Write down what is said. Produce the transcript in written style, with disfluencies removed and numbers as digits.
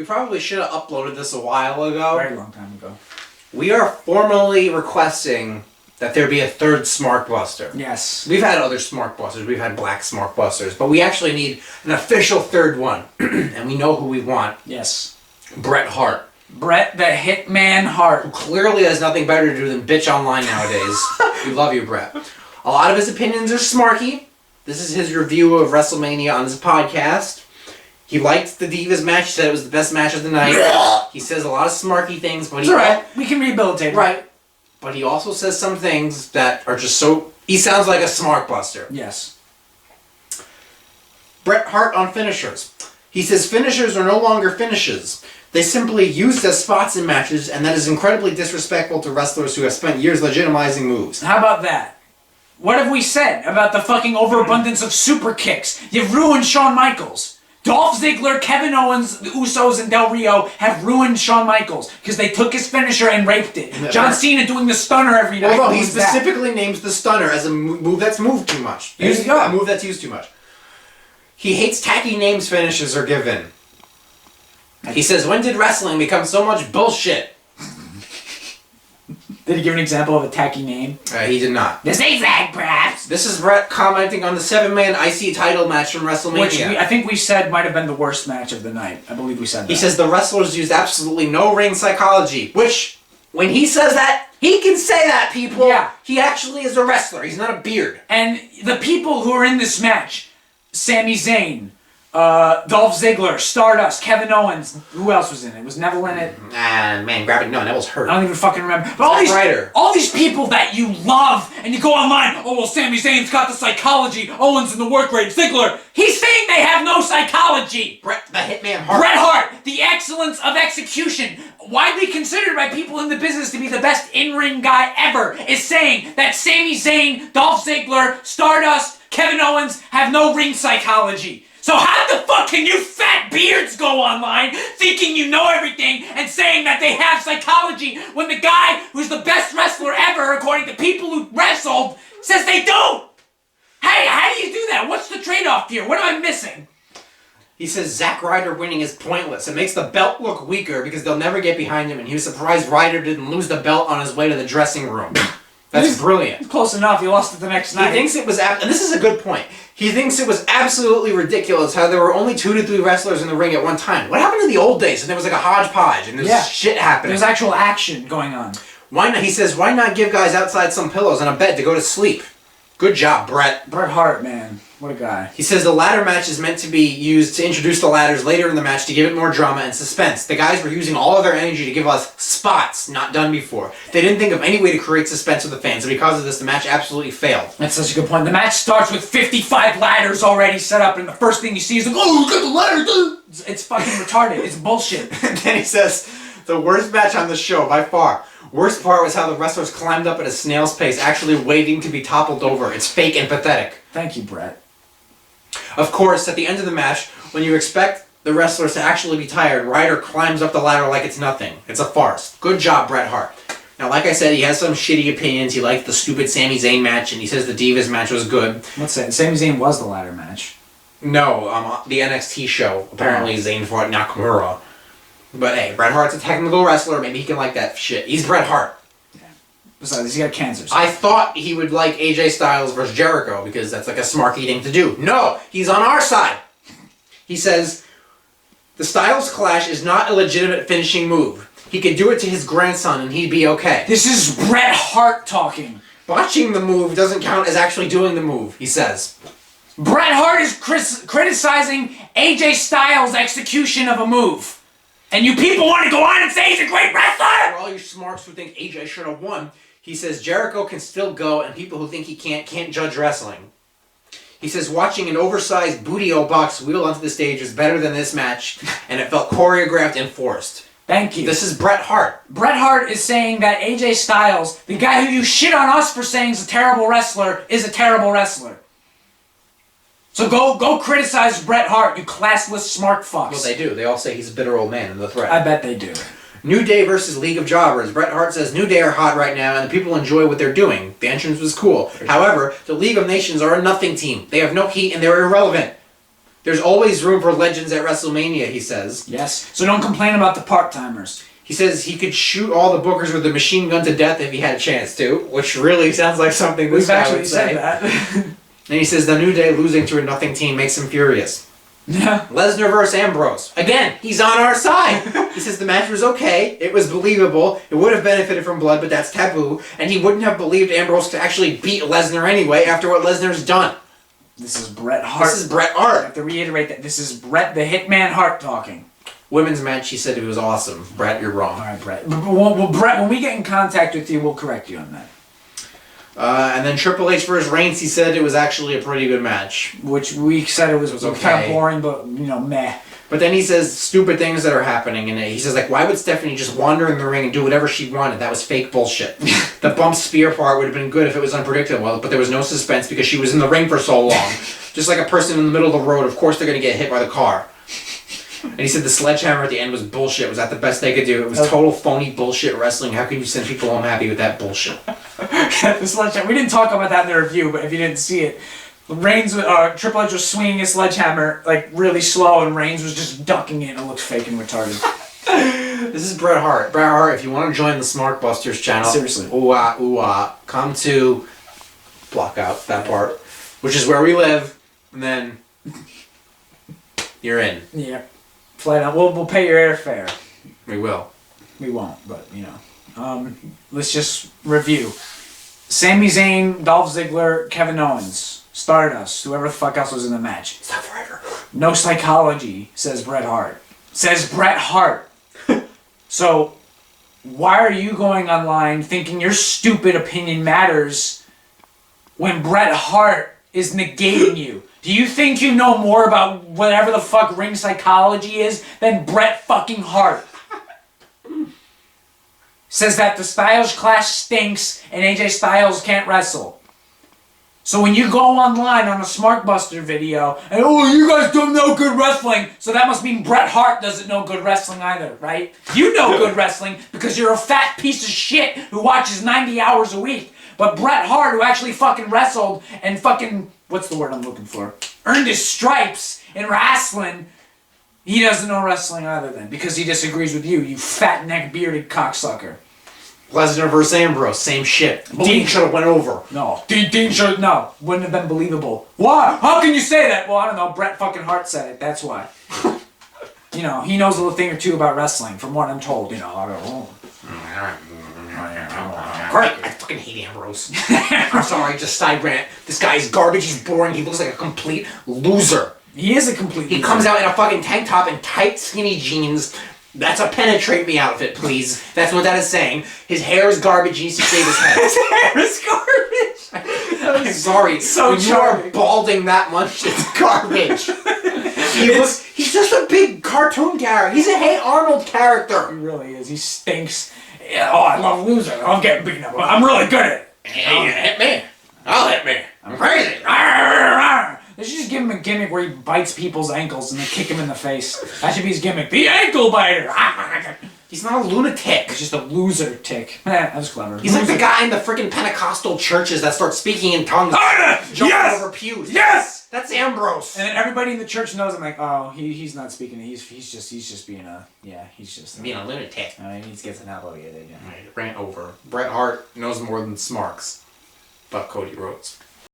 we probably should have uploaded this a while ago. Very long time ago. We are formally requesting that there be a third SmarkBuster. Yes. We've had other SmarkBusters. We've had black SmarkBusters. But we actually need an official third one. And we know who we want. Yes. Bret Hart. Bret the Hitman Hart. Who clearly has nothing better to do than bitch online nowadays. We love you, Bret. A lot of his opinions are smarky. This is his review of WrestleMania on his podcast. He liked the Divas match. He said it was the best match of the night. He says a lot of smarky things, but It's alright. We can rehabilitate him. Right. But he also says some things that are just so... He sounds like a SmarkBuster. Yes. Bret Hart on finishers. He says finishers are no longer finishes. They simply used as spots in matches, and that is incredibly disrespectful to wrestlers who have spent years legitimizing moves. How about that? What have we said about the fucking overabundance of super kicks? You've ruined Shawn Michaels. Dolph Ziggler, Kevin Owens, the Usos, and Del Rio have ruined Shawn Michaels because they took his finisher and raped it. John Cena doing the stunner every night. Although he specifically names the stunner as a move that's moved too much. There you go. A move that's used too much. He hates tacky names finishes are given. He says, when did wrestling become so much bullshit? Did he give an example of a tacky name? He did not. The zigzag, perhaps. This is Bret commenting on the 7-man IC title match from WrestleMania. Which I think we said might have been the worst match of the night. I believe we said that. He says the wrestlers used absolutely no ring psychology, which, when he says that, he can say that, people. Yeah. He actually is a wrestler. He's not a beard. And the people who are in this match, Sami Zayn, Dolph Ziggler, Stardust, Kevin Owens, who else was in it? Was Neville in it? Man, grab it. No, Neville's hurt. I don't even fucking remember. But all these people that you love, and you go online, oh, well, Sami Zayn's got the psychology, Owens in the work rate, Ziggler. He's saying they have no psychology. Bret the Hitman Hart. Bret Hart, the excellence of execution, widely considered by people in the business to be the best in-ring guy ever, is saying that Sami Zayn, Dolph Ziggler, Stardust, Kevin Owens have no ring psychology. So how the fuck can you fat beards go online thinking you know everything and saying that they have psychology when the guy who's the best wrestler ever, according to people who wrestled, says they don't? Hey, how do you do that? What's the trade-off here? What am I missing? He says Zack Ryder winning is pointless. It makes the belt look weaker because they'll never get behind him, and he was surprised Ryder didn't lose the belt on his way to the dressing room. That's brilliant. Close enough. He lost it the next night. He thinks it was... and this is a good point. He thinks it was absolutely ridiculous how there were only 2 to 3 wrestlers in the ring at one time. What happened in the old days? And there was like a hodgepodge and there's shit happening. There's actual action going on. Why not? He says, why not give guys outside some pillows and a bed to go to sleep? Good job, Bret. Bret Hart, man. What a guy. He says the ladder match is meant to be used to introduce the ladders later in the match to give it more drama and suspense. The guys were using all of their energy to give us spots not done before. They didn't think of any way to create suspense with the fans, and because of this, the match absolutely failed. That's such a good point. The match starts with 55 ladders already set up, and the first thing you see is like, oh, look at the ladder, dude! It's fucking retarded. It's bullshit. And then he says, the worst match on the show, by far. Worst part was how the wrestlers climbed up at a snail's pace, actually waiting to be toppled over. It's fake and pathetic. Thank you, Bret. Of course, at the end of the match, when you expect the wrestlers to actually be tired, Ryder climbs up the ladder like it's nothing. It's a farce. Good job, Bret Hart. Now, like I said, he has some shitty opinions. He liked the stupid Sami Zayn match, and he says the Divas match was good. What's that? Sami Zayn was the ladder match. No, the NXT show. Apparently, Zayn fought Nakamura. But hey, Bret Hart's a technical wrestler. Maybe he can like that shit. He's Bret Hart. Besides, he's got cancer. So. I thought he would like AJ Styles versus Jericho because that's like a smarky thing to do. No, he's on our side. He says, the Styles Clash is not a legitimate finishing move. He could do it to his grandson and he'd be okay. This is Bret Hart talking. Botching the move doesn't count as actually doing the move, he says. Bret Hart is criticizing AJ Styles' execution of a move. And you people want to go on and say he's a great wrestler? For all you smarks who think AJ should have won, he says Jericho can still go, and people who think he can't judge wrestling. He says watching an oversized Booty-O box wheel onto the stage is better than this match, and it felt choreographed and forced. Thank you. This is Bret Hart. Bret Hart is saying that AJ Styles, the guy who you shit on us for saying is a terrible wrestler, is a terrible wrestler. So go criticize Bret Hart, you classless smart fucks. Well, they do. They all say he's a bitter old man in the threat. I bet they do. New Day versus League of Jobbers. Bret Hart says New Day are hot right now and the people enjoy what they're doing. The entrance was cool. However, the League of Nations are a nothing team. They have no heat and they're irrelevant. There's always room for legends at WrestleMania, he says. Yes. So don't complain about the part-timers. He says he could shoot all the bookers with a machine gun to death if he had a chance to, which really sounds like something this guy would say. We've actually said that. And he says the New Day losing to a nothing team makes him furious. Yeah. Lesnar versus Ambrose. Again, he's on our side. He says the match was okay, it was believable, it would have benefited from blood, but that's taboo, and he wouldn't have believed Ambrose to actually beat Lesnar anyway after what Lesnar's done. This is Bret Hart. This is Bret I Hart. have to reiterate that this is Bret the Hitman Hart talking. Women's match, he said it was awesome. Bret, you're wrong. All right, Bret. Well, Bret, when we get in contact with you, we'll correct you on that. And then Triple H versus Reigns, he said it was actually a pretty good match. Which we said it was okay. kind of boring, but, meh. But then he says stupid things that are happening, and he says, like, why would Stephanie just wander in the ring and do whatever she wanted? That was fake bullshit. The bump spear part would have been good if it was unpredictable, but there was no suspense because she was in the ring for so long. Just like a person in the middle of the road, of course they're going to get hit by the car. And he said the sledgehammer at the end was bullshit. Was that the best they could do? It was total phony bullshit wrestling. How can you send people home happy with that bullshit? The sledgehammer. We didn't talk about that in the review, but if you didn't see it, Triple H was swinging his sledgehammer like really slow, and Reigns was just ducking it, and it looked fake and retarded. This is Bret Hart. Bret Hart, if you want to join the SmarkBusters channel, seriously, come to block out that part, which is where we live, and then you're in. Yeah, flat out. We'll pay your airfare. We will. We won't, but let's just review. Sami Zayn, Dolph Ziggler, Kevin Owens, Stardust, whoever the fuck else was in the match. It's not forever. No psychology, says Bret Hart. Says Bret Hart. So, why are you going online thinking your stupid opinion matters when Bret Hart is negating you? Do you think you know more about whatever the fuck ring psychology is than Bret fucking Hart? Says that the Styles Clash stinks and AJ Styles can't wrestle. So when you go online on a SmarkBuster video and, you guys don't know good wrestling, so that must mean Bret Hart doesn't know good wrestling either, right? You know good wrestling because you're a fat piece of shit who watches 90 hours a week. But Bret Hart, who actually fucking wrestled and fucking, what's the word I'm looking for? Earned his stripes in wrestling, he doesn't know wrestling either then, because he disagrees with you fat neck bearded cocksucker. Lesnar versus Ambrose, same shit. Dean should have went over. No. Dean should no. Wouldn't have been believable. Why? How can you say that? Well, I don't know. Bret fucking Hart said it. That's why. He knows a little thing or two about wrestling, from what I'm told. Great. I fucking hate Ambrose. I'm sorry, just side rant. This guy's garbage. He's boring. He looks like a complete loser. He is a complete loser. He comes out in a fucking tank top and tight, skinny jeans. That's a penetrate me outfit, please. That's what that is saying. His hair is garbage. He needs to shave his head. His hair is garbage. I'm sorry. So when you are balding that much, it's garbage. He's just a big cartoon character. He's a Hey Arnold character. He really is. He stinks. Yeah, I love losing. I'm getting beaten up. I'm really good at it. Hey, hit me. I'll hit me. I'm crazy. They should just give him a gimmick where he bites people's ankles and then kick him in the face. That should be his gimmick. The ankle biter! He's not a lunatic. He's just a loser tick. That was clever. He's like the guy in the freaking Pentecostal churches that start speaking in tongues. Jumping over pews. Yes! That's Ambrose. And then everybody in the church knows I'm like, oh, he's not speaking. He's just being a, he's just being a lunatic. He needs to get an elbow. Yeah. Rant over. Bret Hart knows more than Smarks. Fuck Cody Rhodes.